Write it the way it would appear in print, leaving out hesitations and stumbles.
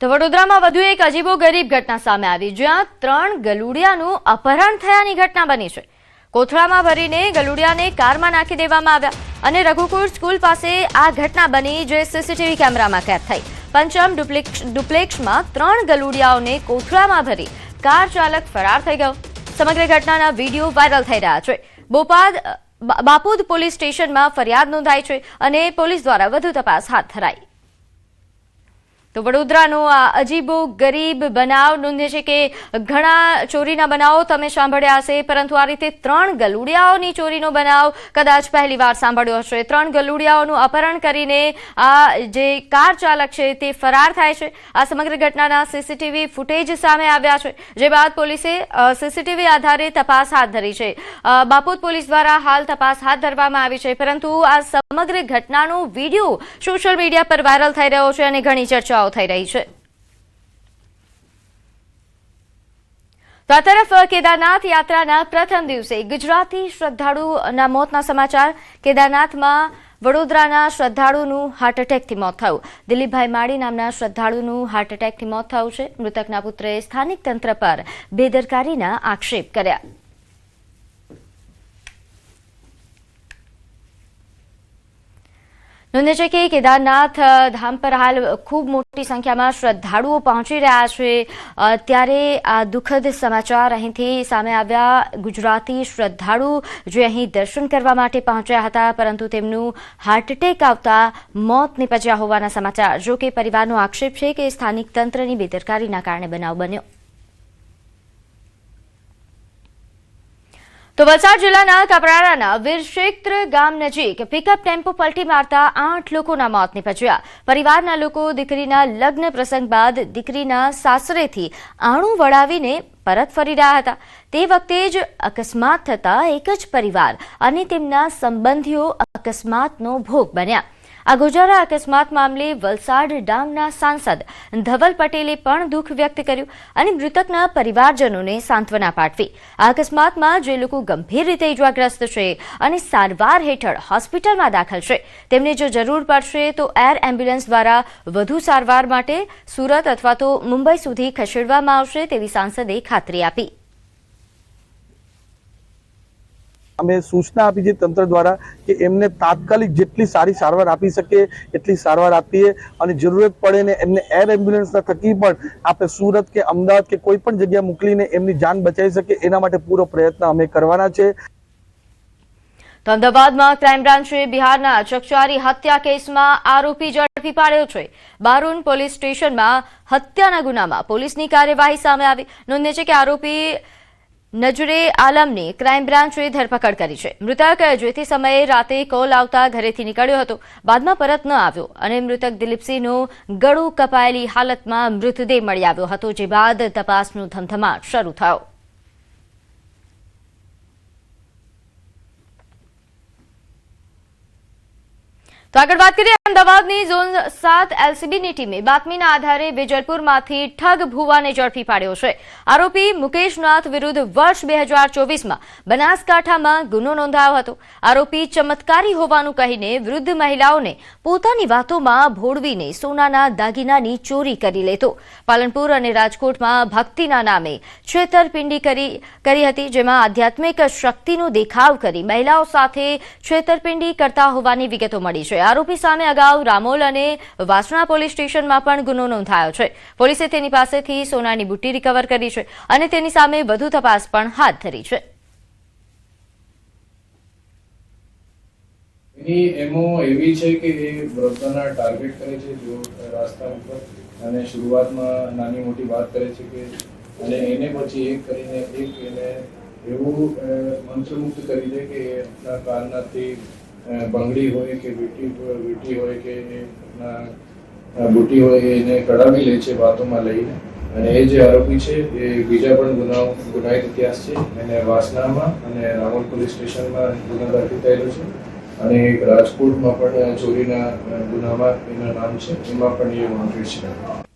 તો વડોદરામાં વધુ એક અજીબોગરીબ ઘટના સામે આવી, જ્યાં 3 ગલુડિયાનું અપહરણ થયાની ઘટના બની છે। કોથળામાં ભરીને ગલુડિયાને કારમાં નાખી દેવામાં આવ્યા અને રઘુકુળ સ્કૂલ પાસે આ ઘટના બની, જે સીસીટીવી કેમેરામાં કેદ થઈ। પંચમ ડુપ્લેક્સમાં 3 ગલુડિયાઓને કોથળામાં ભરી કાર ચાલક ફરાર થઈ ગયો। સમગ્ર ઘટનાના વિડીયો વાયરલ થઈ રહ્યા છે। બાપુદ પોલીસ સ્ટેશનમાં ફરિયાદ નોંધાઈ છે અને પોલીસ દ્વારા વધુ તપાસ હાથ ધરાઈ। તો વડોદરાનો આ અજીબો ગરીબ બનાવ નોંધે છે કે ઘણા ચોરીના બનાવો તમે સાંભળ્યા હશે, પરંતુ આ રીતે 3 ગલુડિયાઓની ચોરીનો બનાવ કદાચ પહેલીવાર સાંભળ્યો હશે। 3 ગલુડિયાઓનું અપહરણ કરીને આ જે કાર ચાલક છે તે ફરાર થાય છે। આ સમગ્ર ઘટનાના સીસીટીવી ફૂટેજ સામે આવ્યા છે, જે બાદ પોલીસે સીસીટીવી આધારે તપાસ હાથ ધરી છે। બાપુદ પોલીસ દ્વારા હાલ તપાસ હાથ ધરવામાં આવી છે, પરંતુ આ સમગ્ર ઘટનાનો વિડીયો સોશિયલ મીડિયા પર વાયરલ થઈ રહ્યો છે અને ઘણી ચર્ચા થઈ રહી છે। તો આ તરફ કેદારનાથ યાત્રાના પ્રથમ દિવસે ગુજરાતી શ્રદ્ધાળુના મોતના સમાચાર। કેદારનાથમાં વડોદરાના શ્રદ્ધાળુનું હાર્ટ એટેકથી મોત થયું। દિલીપભાઈ માળી નામના શ્રદ્ધાળુનું હાર્ટ એટેકથી મોત થયું છે। મૃતકના પુત્રએ સ્થાનિક તંત્ર પર બેદરકારીના આક્ષેપ કર્યા। નોંધે છે કે કેદારનાથ ધામ પર હાલ ખૂબ મોટી સંખ્યામાં શ્રદ્ધાળુઓ પહોંચી રહ્યા છે। ત્યારે આ દુઃખદ સમાચાર અહીંથી સામે આવ્યા। ગુજરાતી શ્રદ્ધાળુ જે અહીં દર્શન કરવા માટે પહોંચ્યા હતા, પરંતુ તેમનું હાર્ટ એટેક આવતા મોત નીપજ્યા હોવાના સમાચાર। જો કે પરિવારનો આક્ષેપ છે કે સ્થાનિક તંત્રની બેદરકારીના કારણે બનાવ બન્યો। તો વલસાડ જિલ્લાના કપરાડાના વીરક્ષેત્ર ગામ નજીક પિકઅપ ટેમ્પો પલટી મારતા 8 લોકોના મોત નીપજ્યા। પરિવારના લોકો દીકરીના લગ્ન પ્રસંગ બાદ દીકરીના સાસરેથી આણું વળાવીને પરત ફરી રહ્યા હતા। તે વખતે જ અકસ્માત થતા એક જ પરિવાર અને તેમના સંબંધીઓ અકસ્માતનો ભોગ બન્યા। આ ગોજારા અકસ્માત મામલે વલસાડ ડાંગના સાંસદ ધવલ પટેલે પણ દુઃખ વ્યક્ત કર્યું અને મૃતકના પરિવારજનોને સાંત્વના પાઠવી। આ અકસ્માતમાં જે લોકો ગંભીર રીતે ઇજાગ્રસ્ત છે અને સારવાર હેઠળ હોસ્પિટલમાં દાખલ છે, તેમને જો જરૂર પડશે તો એર એમ્બ્યુલન્સ દ્વારા વધુ સારવાર માટે સુરત અથવા તો મુંબઈ સુધી ખસેડવામાં આવશે, તેવી સાંસદે ખાતરી આપી। અમે સૂચના આપી છે તંત્ર દ્વારા કે એમને તાત્કાલિક જેટલી સારી સારવાર આપી શકે એટલી સારવાર આપીએ અને જરૂરત પડે ને એમને એર એમ્બ્યુલન્સના થકી પણ આપણે સુરત કે અમદાવાદ કે કોઈ પણ જગ્યા મોકલીને એમની જાન બચાવી શકે, એના માટે પૂરો પ્રયત્ન અમે કરવાના છે। તો અમદાવાદમાં ક્રાઇમ બ્રાન્ચે બિહારના ચકચારી હત્યા કેસમાં આરોપી ઝડપી પાડ્યો છે। બારૂન પોલીસ સ્ટેશનમાં હત્યાના ગુનામાં પોલીસની કાર્યવાહી સામે આવી। નોંધે છે કે આરોપી નજરે આલમની ક્રાઇમ બ્રાન્ચે ધરપકડ કરી છે। મૃતક જે તે સમયે રાતે કોલ આવતા ઘરેથી નીકળ્યો હતો, બાદમાં પરત ન આવ્યો અને મૃતક દિલીપસિંહનો ગળું કપાયેલી હાલતમાં મૃતદેહ મળી આવ્યો હતો, જે બાદ તપાસનો ધમધમાટ શરૂ થયો। તો આગળ વાત કરીએ અમદાવાદની ઝોન 7 એલસીબીની ટીમે બાતમીના આધારે વેજલપુરમાંથી ઠગ ભુવાને ઝડપી પાડ્યો છે। આરોપી મુકેશનાથ વિરુદ્ધ વર્ષ 2024માં બનાસકાંઠામાં ગુનો નોંધાયો હતો। આરોપી ચમત્કારી હોવાનું કહીને વૃદ્ધ મહિલાઓને પોતાની વાતોમાં ભોળવીને સોનાના દાગીનાની ચોરી કરી લેતો। પાલનપુર અને રાજકોટમાં ભક્તિના નામે છેતરપિંડી કરી હતી, જેમાં આધ્યાત્મિક શક્તિનો દેખાવ કરી મહિલાઓ સાથે છેતરપિંડી કરતા હોવાની વિગતો મળી છે। આરોપી સામે અગાઉ રામોલ અને વાસણા પોલીસ સ્ટેશનમાં પણ ગુનો નોંધાયો છે। પોલીસે તેની પાસેથી સોનાની બુટ્ટી રિકવર કરી છે અને તેની સામે વધુ તપાસ પણ હાથ ધરી છે। એની એમો એવી છે કે એ વૃદ્ધોના ટાર્ગેટ કરે છે, જો રસ્તા ઉપર, અને શરૂઆતમાં નાની મોટી વાત કરે છે કે, અને એને પછી એક કરીને એક એને એવું મંત્રમુગ્ધ કરી દે કે એના કારનાથી બંગડી હોય કે વીટી હોય કે બુટી હોય એને કઢાવી લે છે વાતોમાં લઈને। અને એ જે આરોપી છે એ બીજા પણ ગુનાહિત ઇતિહાસ છે, એને વાસણામાં અને રામોલ પોલીસ સ્ટેશનમાં ગુનો દાખલ થયેલો છે અને રાજકોટમાં પણ ચોરીના ગુનામાં એના નામ છે, એમાં પણ એ વોન્ટેડ છે।